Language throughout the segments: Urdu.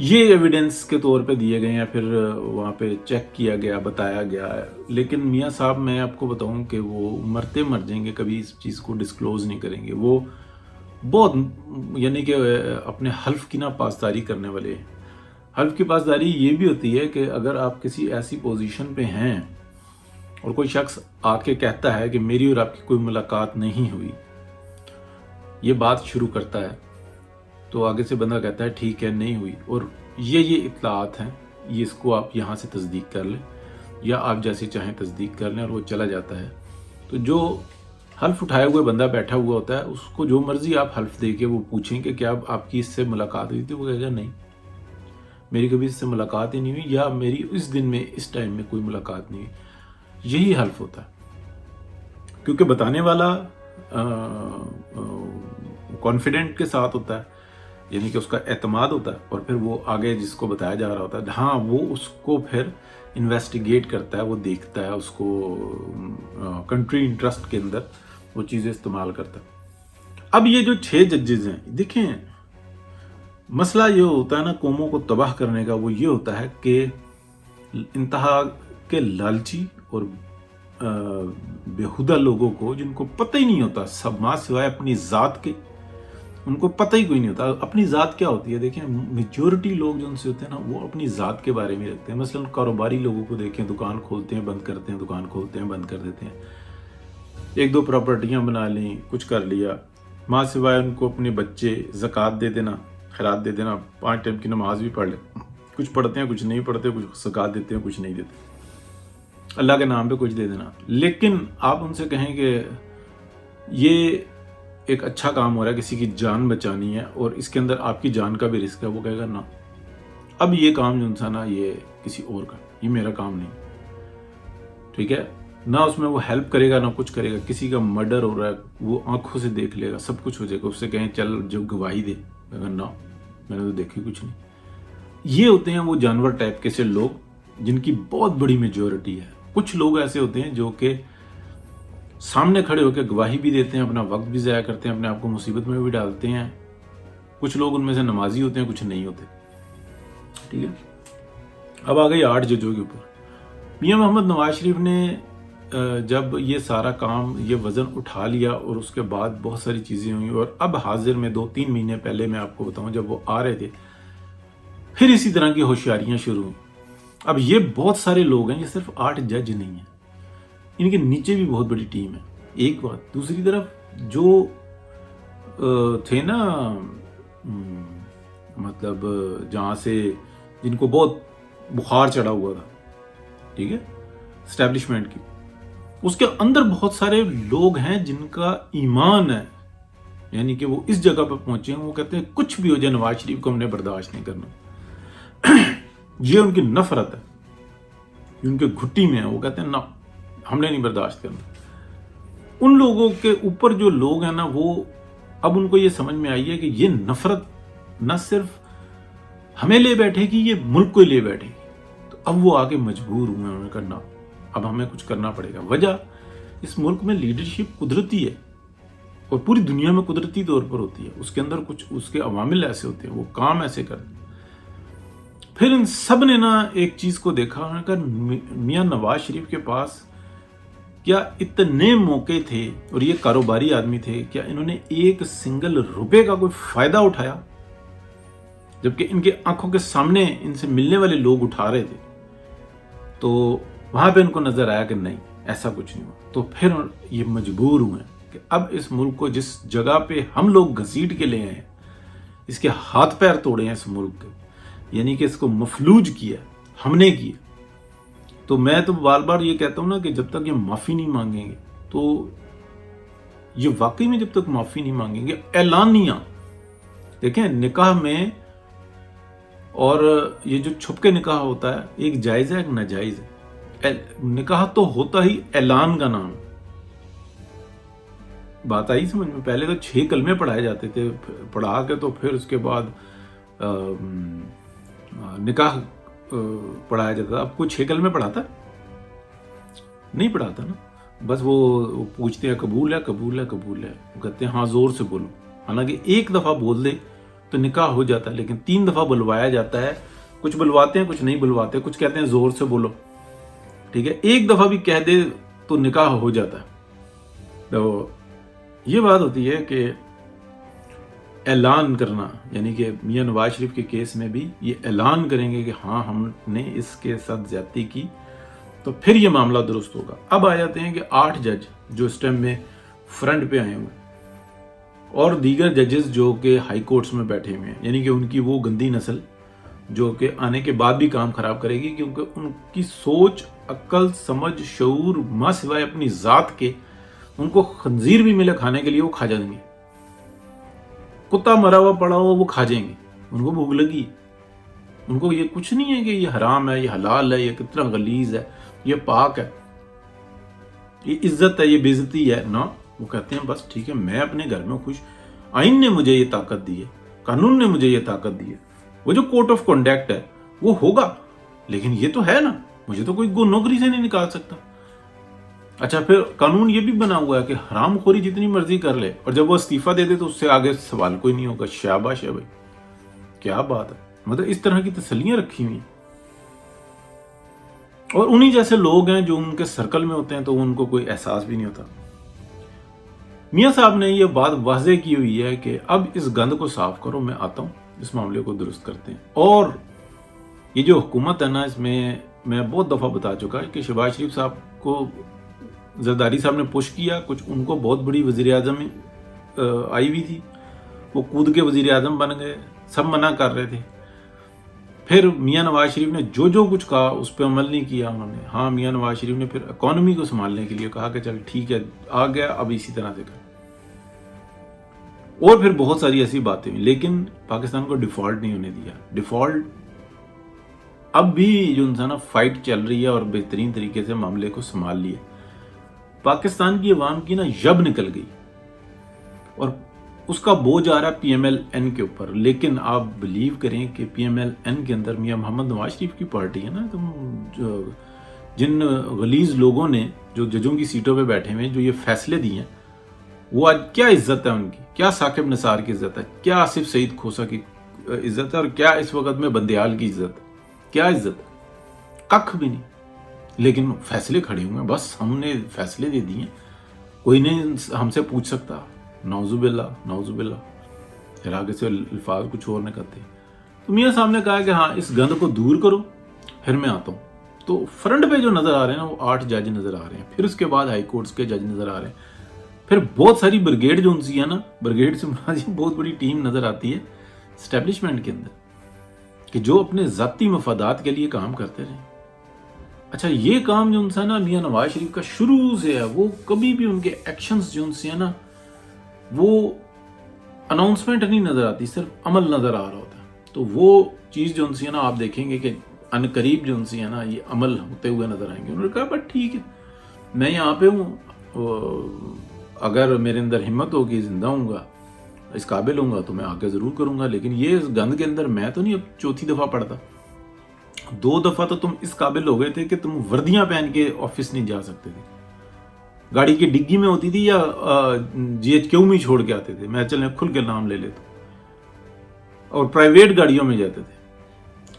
یہ ایویڈنس کے طور پہ دیے گئے ہیں، پھر وہاں پہ چیک کیا گیا، بتایا گیا ہے. لیکن میاں صاحب میں آپ کو بتاؤں کہ وہ مرتے مر جائیں گے، کبھی اس چیز کو ڈسکلوز نہیں کریں گے. وہ بہت یعنی کہ اپنے حلف کی نا پاسداری کرنے والے ہیں. حلف کی پاسداری یہ بھی ہوتی ہے کہ اگر آپ کسی ایسی پوزیشن پہ ہیں اور کوئی شخص آ کے کہتا ہے کہ میری اور آپ کی کوئی ملاقات نہیں ہوئی، یہ بات شروع کرتا ہے، تو آگے سے بندہ کہتا ہے ٹھیک ہے نہیں ہوئی، اور یہ اطلاعات ہیں، یہ اس کو آپ یہاں سے تصدیق کر لیں یا آپ جیسے چاہیں تصدیق کر لیں، اور وہ چلا جاتا ہے. تو جو حلف اٹھائے ہوئے بندہ بیٹھا ہوا ہوتا ہے، اس کو جو مرضی آپ حلف دے کے وہ پوچھیں کہ کیا آپ کی اس سے ملاقات ہوئی تھی، وہ کہے گا نہیں، میری کبھی اس سے ملاقات ہی نہیں ہوئی، یا میری اس دن میں اس ٹائم میں کوئی ملاقات نہیں ہوئی. یہی حلف ہوتا ہے، کیونکہ بتانے والا کانفیڈنٹ کے ساتھ ہوتا ہے، یعنی کہ اس کا اعتماد ہوتا ہے، اور پھر وہ آگے جس کو بتایا جا رہا ہوتا ہے، ہاں وہ اس کو پھر انویسٹیگیٹ کرتا ہے، وہ دیکھتا ہے، اس کو کنٹری انٹرسٹ کے اندر وہ چیزیں استعمال کرتا ہے. اب یہ جو 6 ججز ہیں، دیکھیں مسئلہ یہ ہوتا ہے نا قوموں کو تباہ کرنے کا، وہ یہ ہوتا ہے کہ انتہا کے لالچی اور بےہودہ لوگوں کو، جن کو پتہ ہی نہیں ہوتا سب ماں سوائے اپنی ذات کے، ان کو پتہ ہی کوئی نہیں ہوتا اپنی ذات کیا ہوتی ہے. دیکھیں میجورٹی لوگ جو ان سے ہوتے ہیں نا، وہ اپنی ذات کے بارے میں رکھتے ہیں. مثلا کاروباری لوگوں کو دیکھیں، دکان کھولتے ہیں بند کرتے ہیں، دکان کھولتے ہیں بند کر دیتے ہیں، 1-2 پراپرٹیاں بنا لیں، کچھ کر لیا، ماں سوائے ان کو اپنے بچے زکوٰۃ دے دینا، خیرات دے دینا، 5 ٹائم کی نماز بھی پڑھ لیں، کچھ پڑھتے ہیں کچھ نہیں پڑھتے، کچھ زکوٰۃ دیتے ہیں کچھ نہیں دیتے، اللہ کے نام پہ کچھ دے دینا. لیکن آپ ان سے کہیں کہ یہ ایک اچھا کام ہو رہا ہے، کسی کی جان بچانی ہے اور اس کے اندر آپ کی جان کا بھی رسک ہے، وہ کہے گا نا، اب یہ کام جو انسان ہے یہ کسی اور کا، یہ میرا کام نہیں. ٹھیک ہے، نہ اس میں وہ ہیلپ کرے گا نہ کچھ کرے گا. کسی کا مرڈر ہو رہا ہے، وہ آنکھوں سے دیکھ لے گا، سب کچھ ہو جائے گا، اس سے کہیں چل جو گواہی دے، کہے گا نا میں نے تو دیکھی کچھ نہیں. یہ ہوتے ہیں وہ جانور ٹائپ کے سے لوگ جن کی بہت بڑی میجورٹی ہے. کچھ لوگ ایسے ہوتے ہیں جو کہ سامنے کھڑے ہو کے گواہی بھی دیتے ہیں، اپنا وقت بھی ضائع کرتے ہیں، اپنے آپ کو مصیبت میں بھی ڈالتے ہیں. کچھ لوگ ان میں سے نمازی ہوتے ہیں، کچھ نہیں ہوتے. ٹھیک ہے، اب آ گئی 8 ججوں کے اوپر. میاں محمد نواز شریف نے جب یہ سارا کام، یہ وزن اٹھا لیا، اور اس کے بعد بہت ساری چیزیں ہوئیں، اور اب حاضر میں 2-3 مہینے پہلے میں آپ کو بتاؤں جب وہ آ رہے تھے، پھر اسی طرح کی ہوشیاریاں شروع ہوئیں. اب یہ بہت سارے لوگ ہیں، یہ صرف 8 جج نہیں ہیں، ان کے نیچے بھی بہت بڑی ٹیم ہے. ایک بات، دوسری طرف جو تھے نا مطلب جہاں سے جن کو بہت بخار چڑھا ہوا تھا، ٹھیک ہے، اسٹیبلشمنٹ کی، اس کے اندر بہت سارے لوگ ہیں جن کا ایمان ہے، یعنی کہ وہ اس جگہ پہ پہنچے ہیں، وہ کہتے ہیں کچھ بھی ہو جائے نواز شریف کو ہم نے برداشت نہیں کرنا. یہ ان کی نفرت ہے، ان کے گھٹی میں ہے، وہ کہتے ہیں نا ہم نے نہیں برداشت کرنا. ان لوگوں کے اوپر جو لوگ ہیں نا، وہ اب ان کو یہ سمجھ میں آئی ہے کہ یہ نفرت نہ صرف ہمیں لے بیٹھے گی، یہ ملک کو لے بیٹھے گی. تو اب وہ آگے مجبور ہوئے ہیں کرنا، اب ہمیں کچھ کرنا پڑے گا. وجہ اس ملک میں لیڈرشپ قدرتی ہے، اور پوری دنیا میں قدرتی طور پر ہوتی ہے. اس کے اندر کچھ اس کے عوامل ایسے ہوتے ہیں، وہ کام ایسے کرتے ہیں. پھر ان سب نے نا ایک چیز کو دیکھا، انہوں نے کہا میاں نواز شریف کے پاس کیا اتنے موقع تھے، اور یہ کاروباری آدمی تھے، کیا انہوں نے ایک سنگل روپے کا کوئی فائدہ اٹھایا؟ جبکہ ان کے آنکھوں کے سامنے ان سے ملنے والے لوگ اٹھا رہے تھے. تو وہاں پہ ان کو نظر آیا کہ نہیں، ایسا کچھ نہیں ہوا. تو پھر یہ مجبور ہوئے کہ اب اس ملک کو جس جگہ پہ ہم لوگ گھسیٹ کے لے آئے ہیں، اس کے ہاتھ پیر توڑے ہیں اس ملک کے، یعنی کہ اس کو مفلوج کیا ہم نے کیا. تو میں تو بار بار یہ کہتا ہوں نا کہ جب تک یہ معافی نہیں مانگیں گے، تو یہ واقعی میں جب تک معافی نہیں مانگیں گے، اعلانیہ دیکھیں نکاح میں، اور یہ جو چھپ کے نکاح ہوتا ہے، ایک جائز ہے ایک ناجائز ہے. نکاح تو ہوتا ہی اعلان کا نام. بات آئی سمجھ میں؟ پہلے تو 6 کلمے پڑھائے جاتے تھے، پڑھا کے تو پھر اس کے بعد نکاح پڑھایا جاتا تھا. اب کوئی 6 کلمے پڑھاتا نہیں پڑھاتا نا، بس وہ پوچھتے ہیں قبول ہے قبول ہے قبول ہے، وہ کہتے ہیں ہاں زور سے بولو. حالانکہ ایک دفعہ بول دے تو نکاح ہو جاتا ہے. لیکن 3 دفعہ بلوایا جاتا ہے. کچھ بلواتے ہیں, کچھ نہیں بلواتے, کچھ کہتے ہیں زور سے بولو, ٹھیک ہے, 1 دفعہ بھی کہہ دے تو نکاح ہو جاتا ہے. تو یہ بات ہوتی ہے کہ اعلان کرنا, یعنی کہ میاں نواز شریف کے کیس میں بھی یہ اعلان کریں گے کہ ہاں ہم نے اس کے ساتھ زیادتی کی, تو پھر یہ معاملہ درست ہوگا. اب آ جاتے ہیں کہ 8 جج جو اس ٹائم میں فرنٹ پہ آئے ہوئے اور دیگر ججز جو کہ ہائی کورٹس میں بیٹھے ہوئے ہیں, یعنی کہ ان کی وہ گندی نسل جو کہ آنے کے بعد بھی کام خراب کرے گی, کیونکہ ان کی سوچ, عقل, سمجھ, شعور ماں سوائے اپنی ذات کے, ان کو خنزیر بھی ملے کھانے کے لیے وہ کھا جائیں گے, کتا مرا ہوا پڑا ہوا وہ کھا جائیں گے, ان کو بھوک لگی. ان کو یہ کچھ نہیں ہے کہ یہ حرام ہے, یہ حلال ہے, یہ کتنا غلیظ ہے, یہ پاک ہے, یہ عزت ہے, یہ بے عزتی ہے نا. وہ کہتے ہیں بس ٹھیک ہے, میں اپنے گھر میں خوش, آئین نے مجھے یہ طاقت دی ہے, قانون نے مجھے یہ طاقت دی ہے, وہ جو کوڈ آف کنڈکٹ ہے وہ ہوگا, لیکن یہ تو ہے نا, مجھے تو کوئی نوکری سے نہیں نکال سکتا. اچھا, پھر قانون یہ بھی بنا ہوا ہے کہ حرام خوری جتنی مرضی کر لے, اور جب وہ استعفیٰ دے دے تو اس سے آگے سوال کوئی نہیں ہوگا. شاباش ہے بھائی, کیا بات ہے. مطلب اس طرح کی تسلیاں رکھی ہوئی ہیں, اور انہی جیسے لوگ ہیں جو ان کے سرکل میں ہوتے ہیں تو ان کو کوئی احساس بھی نہیں ہوتا. میاں صاحب نے یہ بات واضح کی ہوئی ہے کہ اب اس گند کو صاف کرو, میں آتا ہوں, اس معاملے کو درست کرتے ہیں. اور یہ جو حکومت ہے نا, اس میں بہت دفعہ بتا چکا ہے کہ شہباز شریف صاحب کو زرداری صاحب نے پش کیا, کچھ ان کو بہت بڑی وزیر اعظم آئی ہوئی تھی, وہ کود کے وزیر اعظم بن گئے, سب منع کر رہے تھے. پھر میاں نواز شریف نے جو کچھ کہا اس پہ عمل نہیں کیا انہوں نے. ہاں, میاں نواز شریف نے پھر اکانومی کو سنبھالنے کے لیے کہا کہ چل ٹھیک ہے, آ گیا, اب اسی طرح سے کر. اور پھر بہت ساری ایسی باتیں ہوئی, لیکن پاکستان کو ڈیفالٹ نہیں ہونے دیا. ڈیفالٹ اب بھی جو انسان فائٹ چل رہی ہے اور بہترین طریقے سے معاملے کو سنبھال لیا. پاکستان کی عوام کی نا جب نکل گئی اور اس کا بوجھ آ رہا ہے پی ایم ایل این کے اوپر. لیکن آپ بلیو کریں کہ پی ایم ایل این کے اندر میاں محمد نواز شریف کی پارٹی ہے نا, تو جن غلیظ لوگوں نے جو ججوں کی سیٹوں پہ بیٹھے ہوئے جو یہ فیصلے دیے ہیں, وہ آج کیا عزت ہے ان کی, کیا ثاقب نثار کی عزت ہے, کیا آصف سعید کھوسہ کی عزت ہے, اور کیا اس وقت میں بندیال کی عزت ہے, کیا عزت ہے, ککھ بھی نہیں. لیکن فیصلے کھڑے ہوئے ہیں, بس ہم نے فیصلے دے دیے, کوئی نہیں ہم سے پوچھ سکتا. نعوذ باللہ, نعوذ باللہ, پھر آگے سے الفاظ کچھ اور نکلتے. تو میاں صاحب نے کہا کہ ہاں اس گند کو دور کرو, پھر میں آتا ہوں. تو فرنٹ پہ جو نظر آ رہے ہیں نا وہ 8 جج نظر آ رہے ہیں, پھر اس کے بعد ہائی کورٹس کے جج نظر آ رہے ہیں, پھر بہت ساری بریگیڈ جو ان سی ہے نا, بریگیڈ سے بہت بڑی ٹیم نظر آتی ہے اسٹیبلشمنٹ کے اندر, کہ جو اپنے ذاتی مفادات کے لیے کام کرتے رہے. اچھا, یہ کام جو ان سے نا میاں نواز شریف کا شروع سے ہے, وہ کبھی بھی ان کے ایکشنز جو ان سے ہے نا وہ اناؤنسمنٹ نہیں نظر آتی, صرف عمل نظر آ رہا ہوتا ہے. تو وہ چیز جو ان سے ہے نا آپ دیکھیں گے کہ ان قریب جو ان سے ہے نا یہ عمل ہوتے ہوئے نظر آئیں گے. انہوں نے کہا بٹ ٹھیک ہے, میں یہاں پہ ہوں, اگر میرے اندر ہمت ہوگی, زندہ ہوں گا, اس قابل ہوں گا تو میں آگے ضرور کروں گا. لیکن یہ اس گند کے اندر میں تو نہیں اب 4تھی دفعہ پڑھتا. 2 دفعہ تو تم اس قابل ہو گئے تھے کہ تم وردیاں پہن کے آفس نہیں جا سکتے تھے, گاڑی کی ڈگی میں ہوتی تھی یا جی ایچ کیو میں چھوڑ کے آتے تھے, میں چلیں کھل کے نام لے لیتا, اور پرائیویٹ گاڑیوں میں جاتے تھے.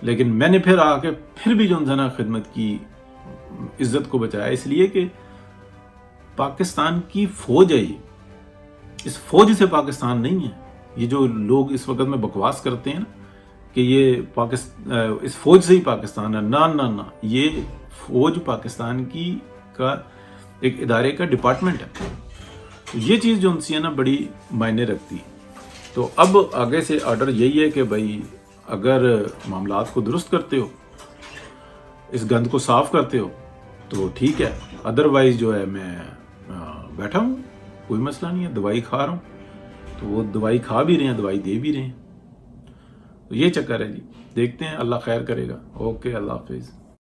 لیکن میں نے پھر آ کے پھر بھی جو انسان خدمت کی, عزت کو بچایا, اس لیے کہ پاکستان کی فوج ہے یہ, اس فوج سے پاکستان نہیں ہے. یہ جو لوگ اس وقت میں بکواس کرتے ہیں نا کہ یہ اس فوج سے ہی پاکستان ہے, نہ, یہ فوج پاکستان کی کا ایک ادارے کا ڈپارٹمنٹ ہے. یہ چیز جو ان سے ہے نا بڑی معنی رکھتی ہے. تو اب آگے سے آرڈر یہی ہے کہ بھائی اگر معاملات کو درست کرتے ہو, اس گند کو صاف کرتے ہو تو ٹھیک ہے, ادروائز جو ہے میں بیٹھا ہوں, کوئی مسئلہ نہیں ہے, دوائی کھا رہا ہوں. تو وہ دوائی کھا بھی رہے ہیں, دوائی دے بھی رہے ہیں. تو یہ چکر ہے جی, دیکھتے ہیں, اللہ خیر کرے گا. اوکے, اللہ حافظ.